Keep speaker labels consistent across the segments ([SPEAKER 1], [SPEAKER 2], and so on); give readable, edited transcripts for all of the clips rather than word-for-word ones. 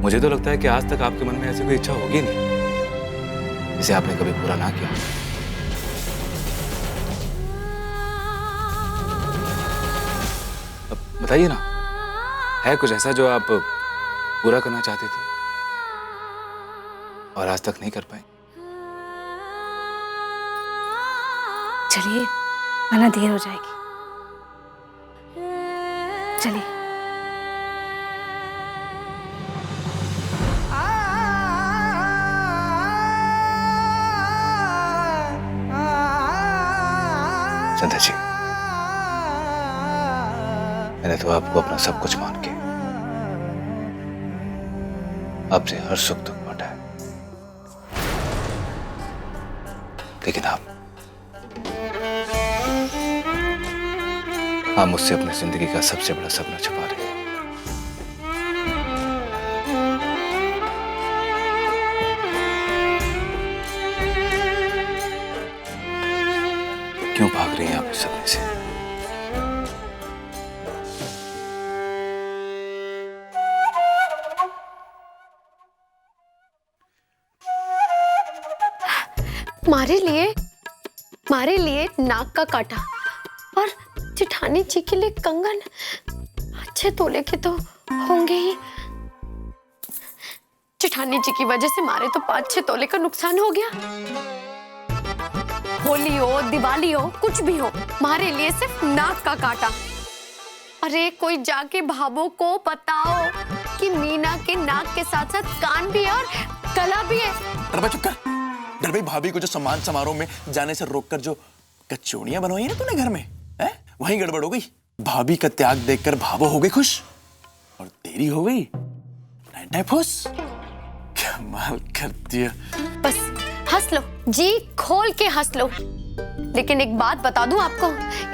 [SPEAKER 1] मुझे तो लगता है कि आज तक आपके मन में ऐसी कोई इच्छा होगी नहीं जिसे आपने कभी पूरा ना किया। अब बताइए ना, है कुछ ऐसा जो आप पूरा करना चाहती थी और आज तक नहीं कर पाए?
[SPEAKER 2] चलिए वरना देर हो जाएगी। चलिए।
[SPEAKER 1] संध्या जी, मैंने तो आपको अपना सब कुछ मान के आपसे हर सुख दुख बांटा है, लेकिन आप मुझसे अपनी जिंदगी का सबसे बड़ा सपना छुपा रहे हैं। क्यों भाग रही हैं आप इस सपने से?
[SPEAKER 2] मारे लिए नाक का कांटा और जेठानी जी के लिए कंगन अच्छे तोले के तो होंगे ही। जेठानी जी की वजह से मारे तो 5-6 तोले का नुकसान हो गया। होली हो दिवाली हो कुछ भी हो, मारे लिए सिर्फ नाक का कांटा। अरे कोई जाके भाभो को बताओ कि मीना के नाक के साथ साथ कान भी है और गला भी है।
[SPEAKER 3] अरे चुप कर। डर भाई, भाभी को जो सम्मान समारोह में जाने से रोककर जो कचौड़ियां बनवाई ना तूने घर में, है वहीं गड़बड़ हो गई। भाभी का त्याग देखकर भाभो हो गई खुश और तेरी हो गई खुश। कमाल कर दिया।
[SPEAKER 2] बस हंस लो, जी खोल के हंस लो। लेकिन एक बात बता दूं आपको,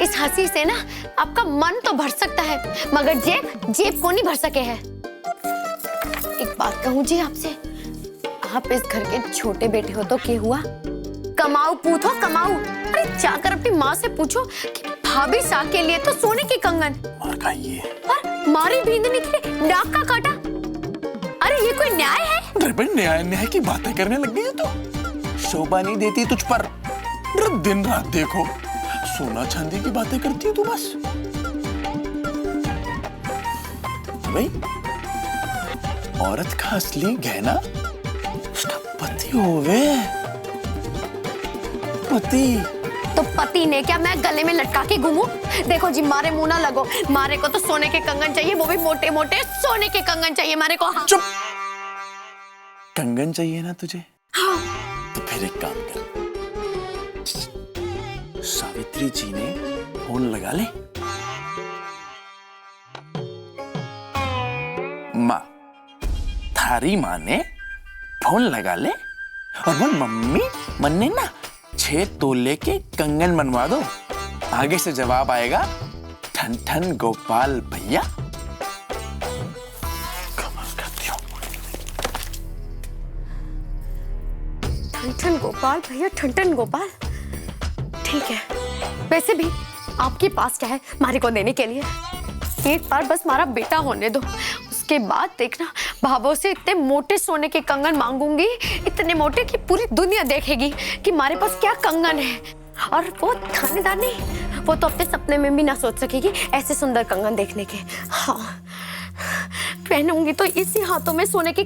[SPEAKER 2] इस हंसी से ना आपका मन तो भर सकता है मगर जेब को नहीं भर सके है। एक बात कहूं जी आपसे, आप इस घर के छोटे बेटे हो तो क्या हुआ, कमाऊ पूत हो कमाऊ। अरे जाकर अपनी माँ से पूछो कि भाभी सा के लिए तो सोने के कंगन
[SPEAKER 3] मार खाइए
[SPEAKER 2] और मारी बींदने के लिए नाक का कांटा। अरे ये कोई न्याय है?
[SPEAKER 3] अरे भाई न्याय की बातें करने लग गई है तो शोभा नहीं देती तुझ पर। दिन रात देखो सोना चांदी की बातें करती है तू बस। भाई औरत का असली गहना उसका पति होवे। पति
[SPEAKER 2] तो पति ने क्या मैं गले में लटका के घूमूं? देखो जी मारे मुंह ना लगो, मारे को तो सोने के कंगन चाहिए, वो भी मोटे मोटे सोने के कंगन चाहिए मारे को। हाँ।
[SPEAKER 3] चुप। कंगन चाहिए ना तुझे?
[SPEAKER 2] हाँ।
[SPEAKER 3] तो फिर एक काम कर, सावित्री जी ने फोन लगा ले। माँ, थारी माँ ने फोन लगा ले और बोल मम्मी मन्ने ना 6 तोले के कंगन बनवा दो। आगे से जवाब आएगा ठन ठन गोपाल भैया। कमाल करती हो।
[SPEAKER 2] ठन ठन गोपाल भैया, ठन ठन गोपाल। ठीक है, वैसे भी आपके पास क्या है मारे को देने के लिए? एक बार बस हमारा बेटा होने दो, उसके बाद देखना भाभो से इतने मोटे सोने के कंगन मांगूंगी, इतने मोटे कि पूरी दुनिया देखेगी कि हमारे पास क्या कंगन है। और वो थानेदार नहीं, वो तो अपने सपने में भी ना सोच सकेगी ऐसे सुंदर कंगन देखने के। हाँ, पहनूंगी तो इसी हाथों में सोने के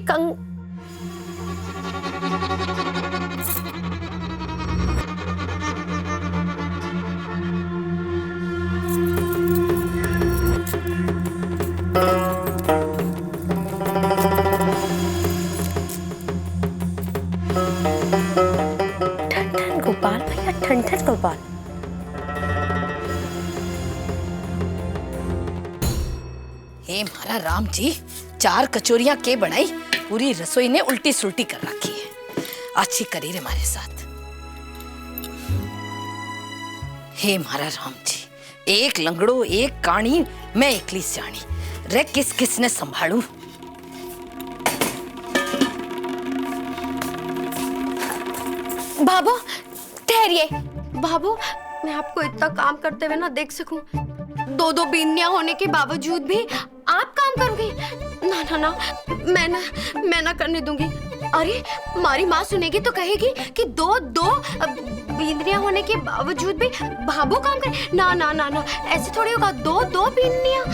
[SPEAKER 2] गोपाल भैया, ठन ठन गोपाल।
[SPEAKER 4] हे मारा राम जी, 4 कचौरियां के बनाई, पूरी रसोई ने उल्टी सुल्टी कर रखी है। अच्छी करी रे हमारे साथ। हे मारा राम जी, एक लंगड़ो एक काणी, मैं एकली सियाणी रे, किस किस ने संभालू।
[SPEAKER 2] बाबू ठहरिए। बाबू, मैं आपको इतना काम करते हुए ना देख सकूं, 2-2 बीनियां होने के बावजूद भी आप काम करोगे? ना ना ना, मैं ना करने दूंगी। अरे हमारी माँ सुनेगी तो कहेगी कि दो बींदनियां होने के बावजूद भी भाभो काम करे। ना ना ना ना, ऐसे थोड़ी होगा। दो बींदनियां।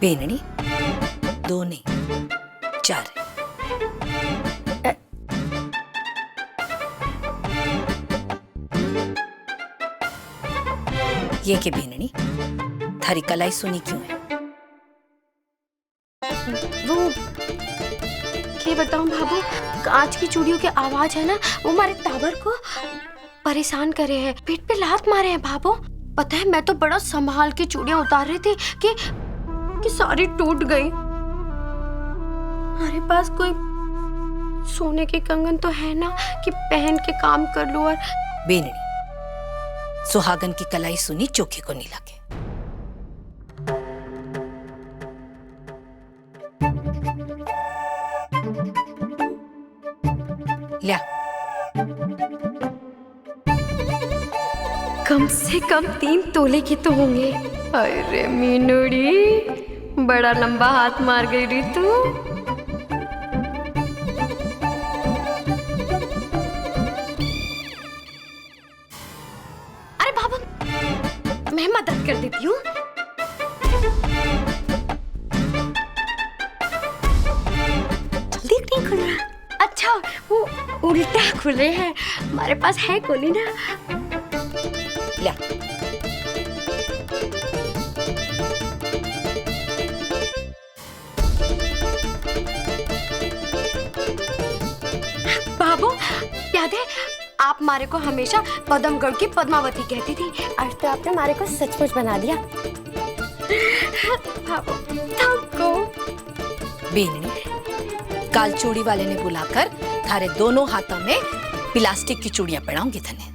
[SPEAKER 4] बेननी 2 नहीं 4 है। ये के बेननी थारी कलाई सुनी क्यों है?
[SPEAKER 2] वो क्या बताऊं भाभू, कांच की चूड़ियों की आवाज है ना, वो हमारे टावर को परेशान करे हैं, पेट पे लात मारे हैं भाभू। पता है मैं तो बड़ा संभाल के चूड़ियां उतार रही थी कि सारी टूट गई। हमारे पास कोई सोने के कंगन तो है ना कि पहन के काम कर लूं। और
[SPEAKER 4] बेननी सुहागन की कलाई सुनी चोखे को नहीं लगे। लिया।
[SPEAKER 2] कम से कम 3 तोले की तो होंगे। अरे मीनूड़ी, बड़ा लंबा हाथ मार गई री तू। अरे बाबा, मैं मदद कर देती हूँ। जल्दी नहीं खुल रहा। अच्छा, वो उल्टा खुले हैं। हमारे पास है कोली ना।
[SPEAKER 4] लिया।
[SPEAKER 2] बाबू, याद है आप हमारे को हमेशा पद्मगढ़ की पद्मावती कहती थी। आज तो आपने हमारे को सचमुच बना दिया। बाबू, थको।
[SPEAKER 4] बेननी काल चूड़ी वाले ने बुलाकर थारे दोनों हाथों में प्लास्टिक की चूड़ियां पहनाऊंगी थने।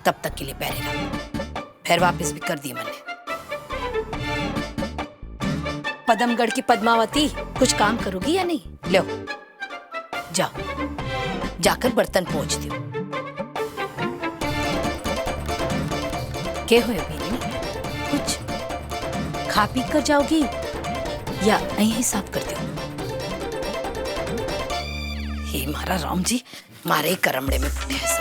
[SPEAKER 4] तब तक के लिए पैरे रख, फिर वापस भी कर दी मैंने। पद्मगढ़ की पद्मावती कुछ काम करोगी या नहीं? लो जाओ, जाकर बर्तन पोंछ दो। क्या हो बेननी, कुछ खा पी कर जाओगी या यहीं साफ कर दो? हे मारा राम जी, मारे ही करमड़े में फुटे हैं सब।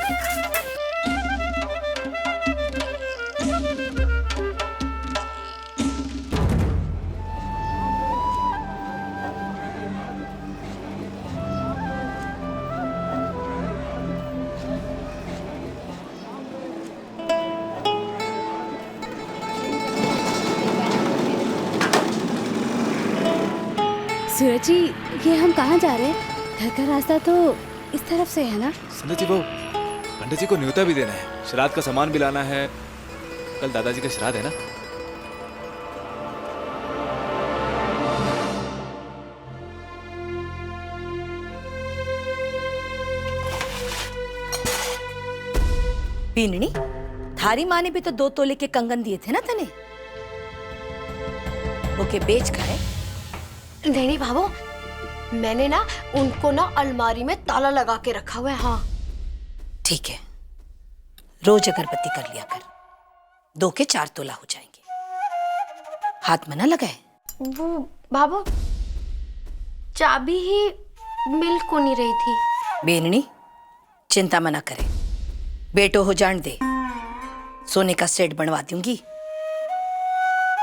[SPEAKER 5] सूरज जी, ये हम कहाँ जा रहे हैं? घर का रास्ता तो इस तरफ से है ना?
[SPEAKER 1] संध्या जी, वो पंडित जी को न्योता भी देना है, श्राद्ध का सामान भी लाना है। कल दादाजी का श्राद्ध है ना।
[SPEAKER 4] बीननी, थारी माँ ने भी तो 2 तोले के कंगन दिए थे ना तने, वो के बेच खाए?
[SPEAKER 2] नहीं बाबू, मैंने ना उनको ना अलमारी में ताला लगा के रखा हुआ है। हाँ
[SPEAKER 4] ठीक है, रोज अगरबत्ती कर लिया कर, 2 के 4 तोला हो जाएंगे। हाथ में ना लगाए।
[SPEAKER 2] वो बाबू, चाबी ही मिल को नहीं रही थी।
[SPEAKER 4] बेननी चिंता मना करे, बेटो हो जान दे, सोने का सेट बनवा दूंगी।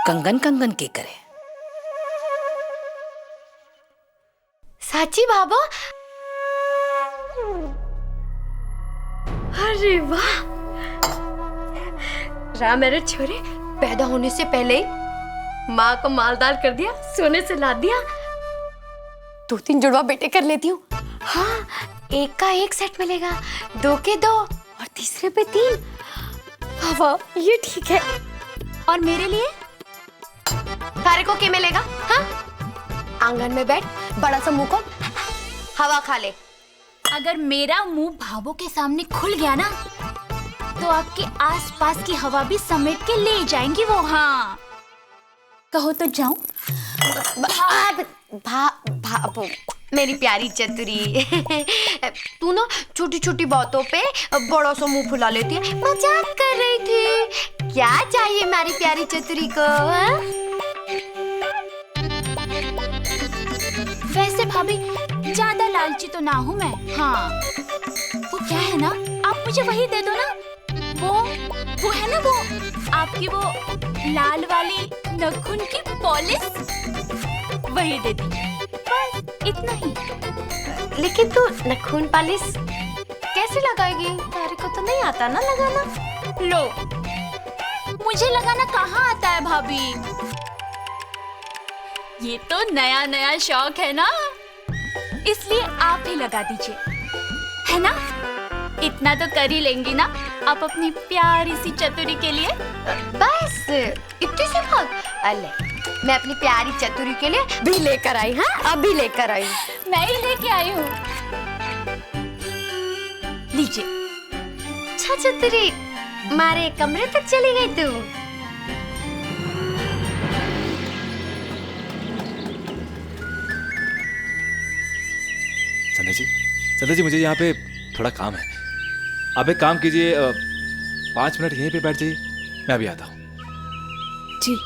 [SPEAKER 4] कंगन कंगन के करे।
[SPEAKER 2] साची बाबू? अरे वाह, राम मेरे छोरे पैदा होने से पहले ही माँ को मालदार कर दिया, सोने से लाद दिया। 2-3 जुड़वा बेटे कर लेती हूँ। हाँ, 1 का 1 सेट मिलेगा, 2 के 2 और तीसरे पे 3। वाह, ये ठीक है। और मेरे लिए तारे को क्या मिलेगा? हाँ, आंगन में बैठ, बड़ा सा मुंह को हवा खा ले।
[SPEAKER 6] अगर मेरा मुंह भाभो के सामने खुल गया ना, तो आपके आसपास की हवा भी समेट के ले जाएंगी वो। हाँ,
[SPEAKER 5] कहो तो जाऊं?
[SPEAKER 2] मेरी प्यारी चतुरी, तू ना छोटी छोटी बातों पे बड़ा सा मुंह फुला लेती है। मजाक कर रही थी। क्या चाहिए हमारी प्यारी चतुरी को?
[SPEAKER 6] भाभी ज्यादा लालची तो ना हूँ मैं। हाँ वो क्या है ना, आप मुझे वही दे दो ना, वो है ना वो आपकी वो लाल वाली नाखून की पॉलिश, वही दे दीजिए बस, इतना ही।
[SPEAKER 2] लेकिन तू नाखून पॉलिश कैसे लगाएगी? तारे को तो नहीं आता ना लगाना।
[SPEAKER 6] लो, मुझे लगाना कहाँ आता है भाभी, ये तो नया नया शौक है ना, इसलिए आप ही लगा दीजिए, है ना? इतना तो कर ही लेंगी ना आप अपनी प्यारी सी चतुरी के लिए।
[SPEAKER 2] बस इतनी सी बात। अले मैं अपनी प्यारी चतुरी के लिए भी लेकर आई। हाँ अभी लेकर आई।
[SPEAKER 6] मैं ही लेके आई हूँ, लीजिए।
[SPEAKER 2] अच्छा चतुरी, हमारे कमरे तक चली गई तू।
[SPEAKER 1] संध्या जी मुझे यहाँ पे थोड़ा काम है, आप एक काम कीजिए, 5 मिनट यहीं पे बैठ जाइए, मैं अभी आता हूँ।
[SPEAKER 5] जी।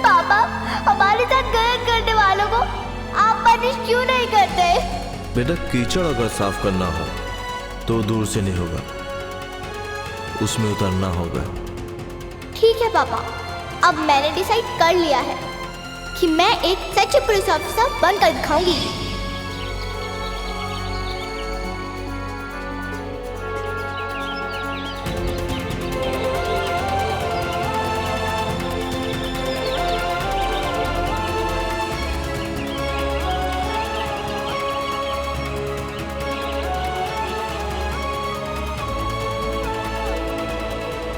[SPEAKER 7] पापा, हमारे साथ गलत करने वालों को आप पनिश क्यों नहीं करते?
[SPEAKER 8] बेटा, कीचड़ अगर साफ करना हो तो दूर से नहीं होगा, उसमें उतरना होगा।
[SPEAKER 7] ठीक है पापा, अब मैंने डिसाइड कर लिया है कि मैं एक सच्ची पुलिस ऑफिसर बनकर दिखाऊंगी।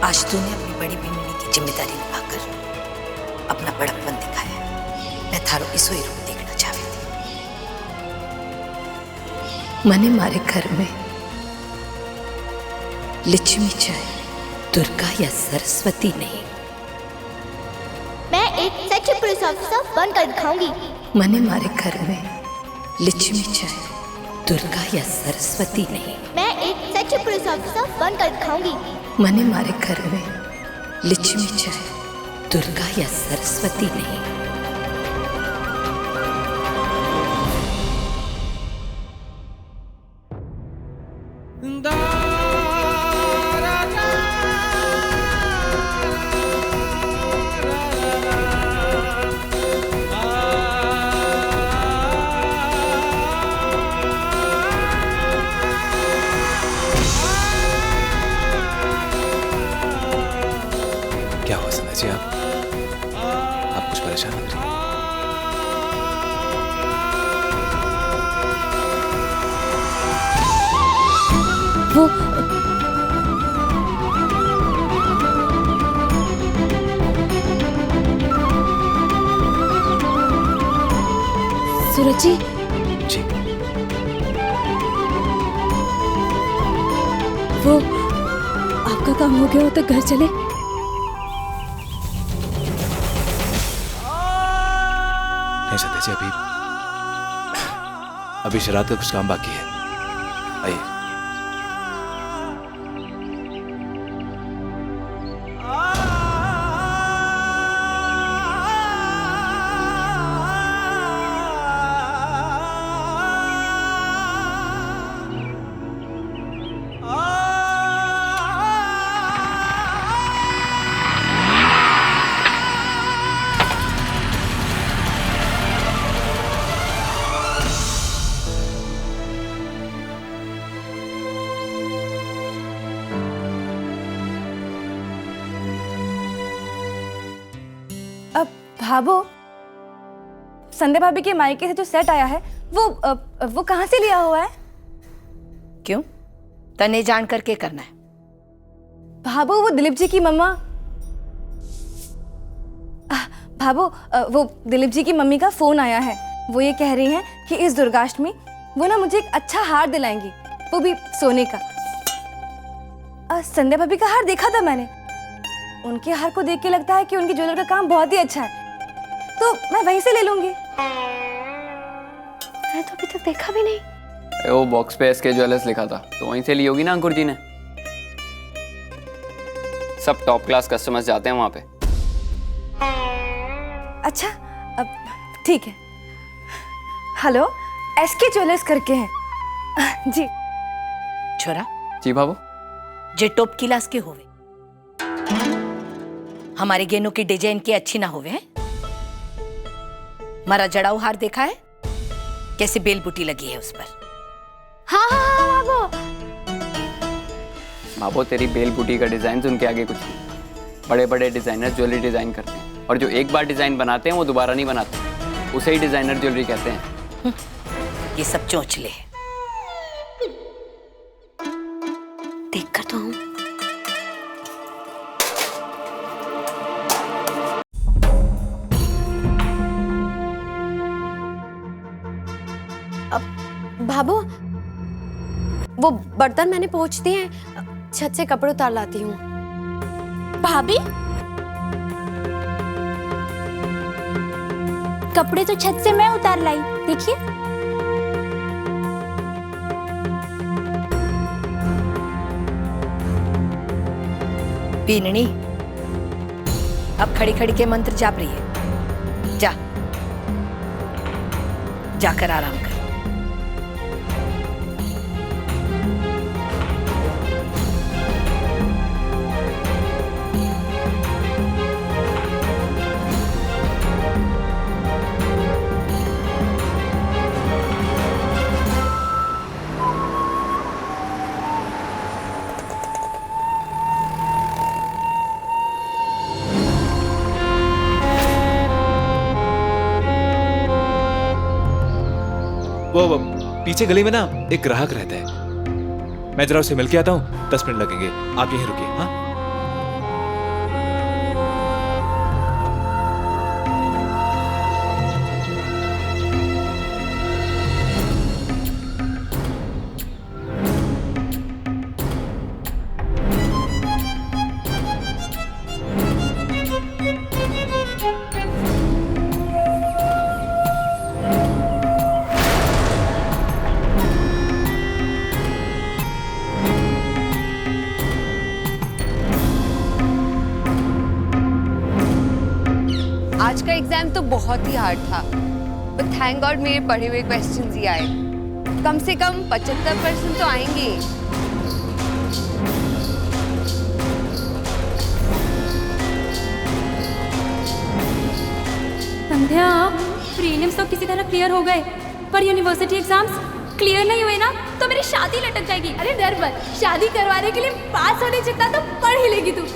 [SPEAKER 4] आज तूने अपनी बड़ी भीमनी की जिम्मेदारी निभाकर अपना बड़प्पन दिखाया। मैं थारो इसो ही रूप देखना चाहती थी। मने मारे घर में लक्ष्मी चाहे दुर्गा या सरस्वती नहीं,
[SPEAKER 7] मैं एक सच्ची पुलिस ऑफिसर बनकर दिखाऊंगी।
[SPEAKER 4] मने मारे घर में लक्ष्मी चाहे दुर्गा या सरस्वती नहीं,
[SPEAKER 7] मैं एक सच्ची पुलिस ऑफिसर बनकर दिखाऊंगी।
[SPEAKER 4] मने मारे घर में लक्ष्मी चाहे दुर्गा या सरस्वती नहीं।
[SPEAKER 1] क्या हुआ संध्या जी, आप कुछ परेशान लग रही हैं?
[SPEAKER 5] वो सूरज जी,
[SPEAKER 1] जी
[SPEAKER 5] वो आपका काम हो गया हो तो घर चले।
[SPEAKER 1] नहीं संध्या जी, अभी शरारत का कुछ काम बाकी है। आइए।
[SPEAKER 5] भाभो, संध्या भाभी के मायके से जो सेट आया है वो कहाँ से लिया हुआ है?
[SPEAKER 4] क्यों? तने जान करके करना है?
[SPEAKER 5] भाभो, वो दिलीप जी की मम्मा, भाभो वो दिलीप जी की मम्मी का फोन आया है। वो ये कह रही हैं कि इस दुर्गाष्टमी वो ना मुझे एक अच्छा हार दिलाएंगी, वो भी सोने का। संध्या भाभी का हार देखा था मैंने, उनके हार को देख के लगता है कि उनकी ज्वेलर का काम बहुत ही अच्छा है, तो मैं वहीं से ले लूंगी।
[SPEAKER 2] मैंने तो अभी तक देखा भी नहीं।
[SPEAKER 9] वो बॉक्स पे एसके ज्वेलर्स लिखा था, तो वहीं से ली होगी ना अंकुर जी ने। सब टॉप क्लास कस्टमर्स जाते हैं वहां पे।
[SPEAKER 5] अच्छा, अब ठीक है। हेलो, एसके ज्वेलर्स करके हैं। जी।
[SPEAKER 4] छोरा
[SPEAKER 9] जी बाबू।
[SPEAKER 4] जे टॉप क्लास के होवे, हमारे गेनों की डिजाइन के अच्छी ना होवे हैं। हमारा जड़ाऊ हार देखा है कैसे बेल बूटी लगी है उस पर?
[SPEAKER 2] हाँ हाँ हाँ बाबू।
[SPEAKER 9] बाबू तेरी बेल बूटी का डिजाइन उनके आगे कुछ नहीं। बड़े बड़े डिजाइनर ज्वेलरी डिजाइन करते हैं, और जो एक बार डिजाइन बनाते हैं वो दोबारा नहीं बनाते, उसे ही डिजाइनर ज्वेलरी कहते हैं।
[SPEAKER 4] ये सब चोंचले हैं।
[SPEAKER 2] देख कर तो हूँ। भाभो, वो बर्तन मैंने पोंछ दिए हैं, छत से कपड़े उतार लाती हूँ।
[SPEAKER 6] भाभी, कपड़े तो छत से मैं उतार लाई, देखिए।
[SPEAKER 4] बीननी, अब खड़ी खड़ी के मंत्र जाप रही है। जा, जाकर आराम कर।
[SPEAKER 1] वो पीछे गली में ना एक ग्राहक रहता है, मैं जरा उससे मिल के आता हूँ। 10 मिनट लगेंगे, आप यहीं रुकिए। हाँ,
[SPEAKER 2] आज का एग्जाम तो बहुत ही हार्ड था, बट थैंक गॉड मेरे पढ़े हुए क्वेश्चंस ही आए। कम से कम 75% तो आएंगे।
[SPEAKER 5] संध्या, प्रीलिम्स तो किसी तरह क्लियर हो गए, पर यूनिवर्सिटी एग्जाम्स क्लियर नहीं हुए ना तो मेरी शादी लटक जाएगी। अरे डर मत, शादी करवाने के लिए पास होने जितना तो पढ़ ही लेगी तू।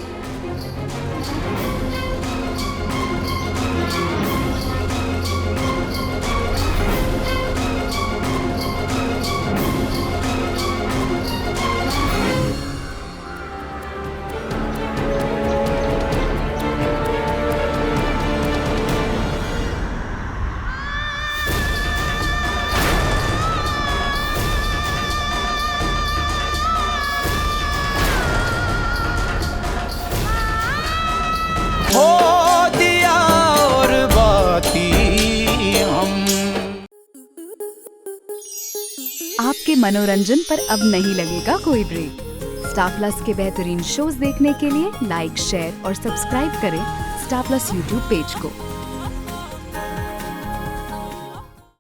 [SPEAKER 10] आपके मनोरंजन पर अब नहीं लगेगा कोई ब्रेक। स्टार प्लस के बेहतरीन शोज देखने के लिए लाइक, शेयर और सब्सक्राइब करें स्टार प्लस यूट्यूब पेज को।